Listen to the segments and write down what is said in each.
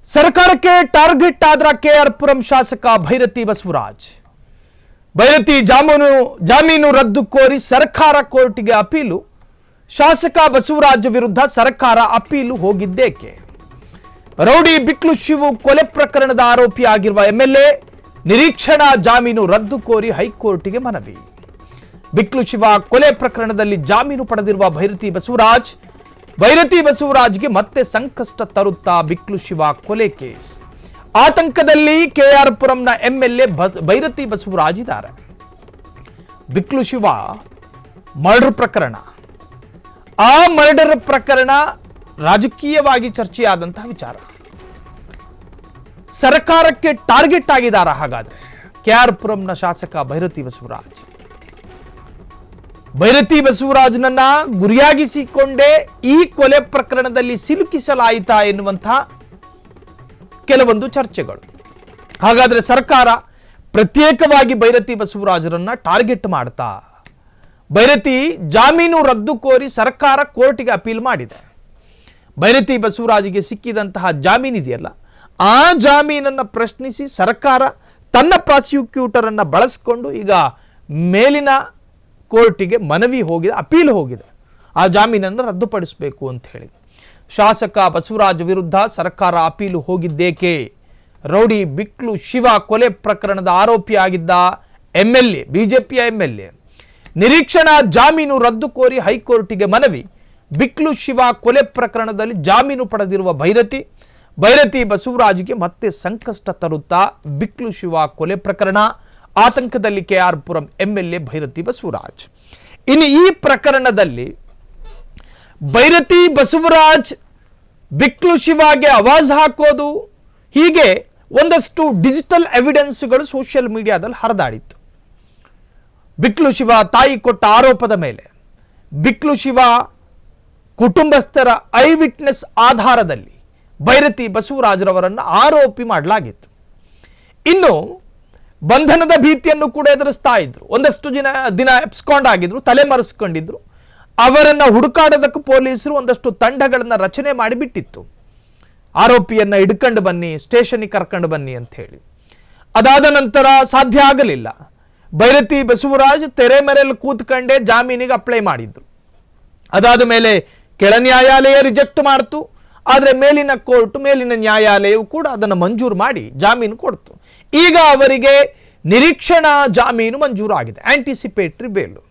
ಸರ್ಕಾರಕ್ಕೆ ಟಾರ್ಗೆಟ್ ಆದ್ರ ಕೆಆರ್ಪುರಂ ಶಾಸಕ ಭೈರತಿ ಬಸವರಾಜ್. ಭೈರತಿ ಜಾಮೀನು ರದ್ದು ಕೋರಿ ಸರ್ಕಾರ ಕೋರ್ಟ್ಗೆ ಅಪೀಲು. ಶಾಸಕ ಬಸವರಾಜ್ ವಿರುದ್ಧ ಸರ್ಕಾರ ಅಪೀಲು ಹೋಗಿದ್ದೇಕೆ? ರೌಡಿ ಬಿಕ್ಲು ಶಿವು ಕೊಲೆ ಪ್ರಕರಣದ ಆರೋಪಿಯಾಗಿರುವ ಎಂಎಲ್ಎ ನಿರೀಕ್ಷಣಾ ಜಾಮೀನು ರದ್ದು ಕೋರಿ ಹೈಕೋರ್ಟ್ಗೆ ಮನವಿ. ಬಿಕ್ಲು ಶಿವ ಕೊಲೆ ಪ್ರಕರಣದಲ್ಲಿ ಜಾಮೀನು ಪಡೆದಿರುವ ಭೈರತಿ ಬಸವರಾಜ್ಗೆ ಮತ್ತೆ ಸಂಕಷ್ಟ ತರುತ್ತಾ ಬಿಕ್ಲು ಶಿವ ಕೊಲೆ ಕೇಸ್. ಆತಂಕದಲ್ಲಿ ಕೆಆರ್ಪುರಂನ ಎಂಎಲ್ಎ ಭೈರತಿ ಬಸವರಾಜ್ ಇದ್ದಾರೆ. ಬಿಕ್ಲು ಶಿವ ಮರ್ಡರ್ ಪ್ರಕರಣ, ಆ ಮರ್ಡರ್ ಪ್ರಕರಣ ರಾಜಕೀಯವಾಗಿ ಚರ್ಚೆಯಾದಂತಹ ವಿಚಾರ. ಸರ್ಕಾರಕ್ಕೆ ಟಾರ್ಗೆಟ್ ಆಗಿದ್ದಾರೆ ಹಾಗಾದ್ರೆ ಕೆಆರ್ಪುರಂನ ಶಾಸಕ ಭೈರತಿ ಬಸವರಾಜ್ನನ್ನ ಗುರಿಯಾಗಿಸಿಕೊಂಡೇ ಈ ಕೊಲೆ ಪ್ರಕರಣದಲ್ಲಿ ಸಿಲುಕಿಸಲಾಯಿತಾ ಎನ್ನುವಂತಹ ಕೆಲವೊಂದು ಚರ್ಚೆಗಳು. ಹಾಗಾದ್ರೆ ಸರ್ಕಾರ ಪ್ರತ್ಯೇಕವಾಗಿ ಭೈರತಿ ಬಸವರಾಜರನ್ನ ಟಾರ್ಗೆಟ್ ಮಾಡ್ತಾ ಭೈರತಿ ಜಾಮೀನು ರದ್ದು ಕೋರಿ ಸರ್ಕಾರ ಕೋರ್ಟ್ಗೆ ಅಪೀಲ್ ಮಾಡಿದೆ. ಭೈರತಿ ಬಸವರಾಜ್ಗೆ ಸಿಕ್ಕಿದಂತಹ ಜಾಮೀನಿದೆಯಲ್ಲ, ಆ ಜಾಮೀನನ್ನು ಪ್ರಶ್ನಿಸಿ ಸರ್ಕಾರ ತನ್ನ ಪ್ರಾಸಿಕ್ಯೂಟರ್ ಅನ್ನ ಬಳಸಿಕೊಂಡು ಈಗ ಮೇಲಿನ ಕೋರ್ಟಿಗೆ ಮನವಿ ಹೋಗಿದೆ, ಅಪೀಲ್ ಹೋಗಿದೆ. ಆ ಜಾಮೀನನ್ನು ರದ್ದುಪಡಿಸಬೇಕು ಅಂತ ಹೇಳಿ ಶಾಸಕ ಬಸವರಾಜ್ ವಿರುದ್ಧ ಸರ್ಕಾರ ಅಪೀಲು ಹೋಗಿದ್ದೇಕೆ? ರೌಡಿ ಬಿಕ್ಲು ಶಿವ ಕೊಲೆ ಪ್ರಕರಣದ ಆರೋಪಿಯಾಗಿದ್ದ ಎಂಎಲ್ಎ, ಬಿಜೆಪಿಯ ಎಂಎಲ್ಎ ನಿರೀಕ್ಷಣಾ ಜಾಮೀನು ರದ್ದು ಕೋರಿ ಹೈಕೋರ್ಟಿಗೆ ಮನವಿ. ಬಿಕ್ಲು ಶಿವ ಕೊಲೆ ಪ್ರಕರಣದಲ್ಲಿ ಜಾಮೀನು ಪಡೆದಿರುವ ಭೈರತಿ ಬಸವರಾಜ್ಗೆ ಮತ್ತೆ ಸಂಕಷ್ಟ ತರುತ್ತಾ ಬಿಕ್ಲು ಶಿವ ಕೊಲೆ ಪ್ರಕರಣ. ಆತಂಕದಲ್ಲಿ ಕೆಆರ್ಪುರಂ ಎಂಎಲ್ಎ ಭೈರತಿ ಬಸವರಾಜ್. ಇನ್ನು ಈ ಪ್ರಕರಣದಲ್ಲಿ ಭೈರತಿ ಬಸವರಾಜ್ ಬಿಕ್ಲು ಶಿವಾಗೆ ಆವಾಜ್ ಹಾಕೋದು, ಹೀಗೆ ಒಂದಷ್ಟು ಡಿಜಿಟಲ್ ಎವಿಡೆನ್ಸ್ಗಳು ಸೋಷಿಯಲ್ ಮೀಡಿಯಾದಲ್ಲಿ ಹರಿದಾಡಿತ್ತು. ಬಿಕ್ಲು ಶಿವ ತಾಯಿ ಕೊಟ್ಟ ಆರೋಪದ ಮೇಲೆ ಬಿಕ್ಲು ಶಿವ ಕುಟುಂಬಸ್ಥರ ಐ ವಿಟ್ನೆಸ್ ಆಧಾರದಲ್ಲಿ ಭೈರತಿ ಬಸವರಾಜ್ರವರನ್ನು ಆರೋಪಿ ಮಾಡಲಾಗಿತ್ತು. ಇನ್ನು ಬಂಧನದ ಭೀತಿಯನ್ನು ಕೂಡ ಎದುರಿಸ್ತಾ ಇದ್ರು. ಒಂದಷ್ಟು ದಿನ ಎಪ್ಸ್ಕಾಂಡ್ ಆಗಿದ್ರು, ತಲೆಮರೆಸ್ಕೊಂಡಿದ್ರು. ಅವರನ್ನ ಹುಡುಕಾಡೋದಕ್ಕೆ ಪೊಲೀಸರು ಒಂದಷ್ಟು ತಂಡಗಳನ್ನ ರಚನೆ ಮಾಡಿಬಿಟ್ಟಿತ್ತು. ಆರೋಪಿಯನ್ನ ಹಿಡ್ಕೊಂಡು ಬನ್ನಿ, ಸ್ಟೇಷನ್ಗೆ ಕರ್ಕೊಂಡು ಬನ್ನಿ ಅಂತ ಹೇಳಿ. ಅದಾದ ನಂತರ ಸಾಧ್ಯ ಆಗಲಿಲ್ಲ. ಭೈರತಿ ಬಸವರಾಜ್ ತೆರೆ ಮೇರೆಯಲ್ಲಿ ಕೂತ್ಕೊಂಡೇ ಜಾಮೀನಿಗೆ ಅಪ್ಲೈ ಮಾಡಿದ್ರು. ಅದಾದ ಮೇಲೆ ಕೆಳ ನ್ಯಾಯಾಲಯ ರಿಜೆಕ್ಟ್ ಮಾಡ್ತು. ಆದರೆ ಮೇಲಿನ ನ್ಯಾಯಾಲಯವು ಕೂಡ ಅದನ್ನು ಮಂಜೂರು ಮಾಡಿ ಜಾಮೀನು ಕೊಡ್ತು. ಈಗ ಅವರಿಗೆ ನಿರೀಕ್ಷಣಾ ಜಾಮೀನು ಮಂಜೂರು ಆಗಿದೆ, ಆಂಟಿಸಿಪೇಟರಿ ಬೇಲು.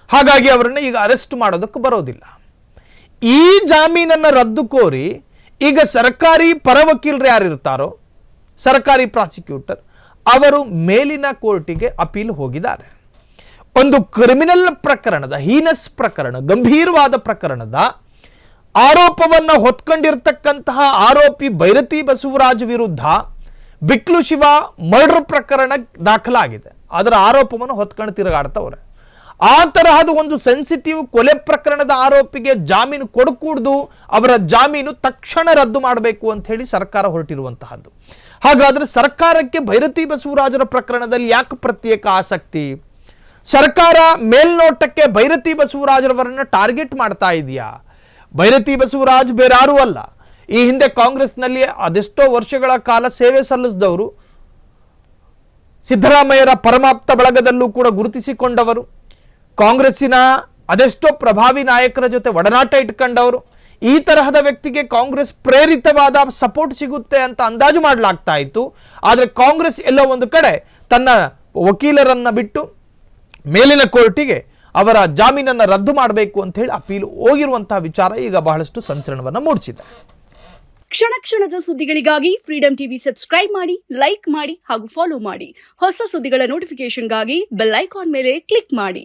ಹಾಗಾಗಿ ಅವರನ್ನು ಈಗ ಅರೆಸ್ಟ್ ಮಾಡೋದಕ್ಕೆ ಬರೋದಿಲ್ಲ. ಈ ಜಾಮೀನನ್ನು ರದ್ದು ಕೋರಿ ಈಗ ಸರ್ಕಾರಿ ಪರ ವಕೀಲರು ಯಾರಿರ್ತಾರೋ, ಸರ್ಕಾರಿ ಪ್ರಾಸಿಕ್ಯೂಟರ್, ಅವರು ಮೇಲಿನ ಕೋರ್ಟಿಗೆ ಅಪೀಲ್ ಹೋಗಿದ್ದಾರೆ. ಒಂದು ಕ್ರಿಮಿನಲ್ ಪ್ರಕರಣದ, ಹೀನಸ್ ಪ್ರಕರಣ, ಗಂಭೀರವಾದ ಪ್ರಕರಣದ ಆರೋಪವನ್ನು ಹೊತ್ಕೊಂಡಿರ್ತಕ್ಕಂತಹ ಆರೋಪಿ ಭೈರತಿ ಬಸವರಾಜ್ ವಿರುದ್ಧ ಬಿಕ್ಲು ಶಿವ ಮರ್ಡರ್ ಪ್ರಕರಣ ದಾಖಲಾಗಿದೆ. ಅದರ ಆರೋಪವನ್ನು ಹೊತ್ಕೊಂಡು ತಿರುಗಾಡ್ತವ್ರೆ. ಆ ತರಹದ ಒಂದು ಸೆನ್ಸಿಟಿವ್ ಕೊಲೆ ಪ್ರಕರಣದ ಆರೋಪಿಗೆ ಜಾಮೀನು ಕೊಡಕೂಡ್ದು, ಅವರ ಜಾಮೀನು ತಕ್ಷಣ ರದ್ದು ಮಾಡಬೇಕು ಅಂತ ಹೇಳಿ ಸರ್ಕಾರ ಹೊರಟಿರುವಂತಹದ್ದು. ಹಾಗಾದ್ರೆ ಸರ್ಕಾರಕ್ಕೆ ಭೈರತಿ ಬಸವರಾಜರ ಪ್ರಕರಣದಲ್ಲಿ ಯಾಕೆ ಪ್ರತ್ಯೇಕ ಆಸಕ್ತಿ? ಸರ್ಕಾರ ಮೇಲ್ನೋಟಕ್ಕೆ ಭೈರತಿ ಬಸವರಾಜರವರನ್ನ ಟಾರ್ಗೆಟ್ ಮಾಡ್ತಾ ಇದೆಯಾ? ಭೈರತಿ ಬಸವರಾಜ್ ಬೇರೆ ಯಾರೂ ಅಲ್ಲ. ಈ ಹಿಂದೆ ಕಾಂಗ್ರೆಸ್ನಲ್ಲಿ ಅದೆಷ್ಟೋ ವರ್ಷಗಳ ಕಾಲ ಸೇವೆ ಸಲ್ಲಿಸಿದವರು, ಸಿದ್ದರಾಮಯ್ಯರ ಪರಮಾಪ್ತ ಬಳಗದಲ್ಲೂ ಕೂಡ ಗುರುತಿಸಿಕೊಂಡವರು, ಕಾಂಗ್ರೆಸ್ಸಿನ ಅದೆಷ್ಟೋ ಪ್ರಭಾವಿ ನಾಯಕರ ಜೊತೆ ಒಡನಾಟ ಇಟ್ಕೊಂಡವರು. ಈ ತರಹದ ವ್ಯಕ್ತಿಗೆ ಕಾಂಗ್ರೆಸ್ ಪ್ರೇರಿತವಾದ ಸಪೋರ್ಟ್ ಸಿಗುತ್ತೆ ಅಂತ ಅಂದಾಜು ಮಾಡಲಾಗ್ತಾ ಇತ್ತು. ಆದರೆ ಕಾಂಗ್ರೆಸ್ ಎಲ್ಲೋ ಒಂದು ಕಡೆ ತನ್ನ ವಕೀಲರನ್ನ ಬಿಟ್ಟು ಮೇಲಿನ ಕೋರ್ಟಿಗೆ ಅವರ ಜಾಮೀನನ್ನು ರದ್ದು ಮಾಡಬೇಕು ಅಂತ ಹೇಳಿ ಅಪೀಲು ಹೋಗಿರುವಂತಹ ವಿಚಾರ ಈಗ ಬಹಳಷ್ಟು ಸಂಚಲನವನ್ನು ಮೂಡಿಸಿದೆ. ಕ್ಷಣ ಕ್ಷಣದ ಸುದ್ದಿಗಳಿಗಾಗಿ ಫ್ರೀಡಂ ಟಿವಿ ಸಬ್ಸ್ಕ್ರೈಬ್ ಮಾಡಿ, ಲೈಕ್ ಮಾಡಿ ಹಾಗೂ ಫಾಲೋ ಮಾಡಿ. ಹೊಸ ಸುದ್ದಿಗಳ ನೋಟಿಫಿಕೇಶನ್ಗಾಗಿ ಬೆಲ್ ಐಕಾನ್ ಮೇಲೆ ಕ್ಲಿಕ್ ಮಾಡಿ.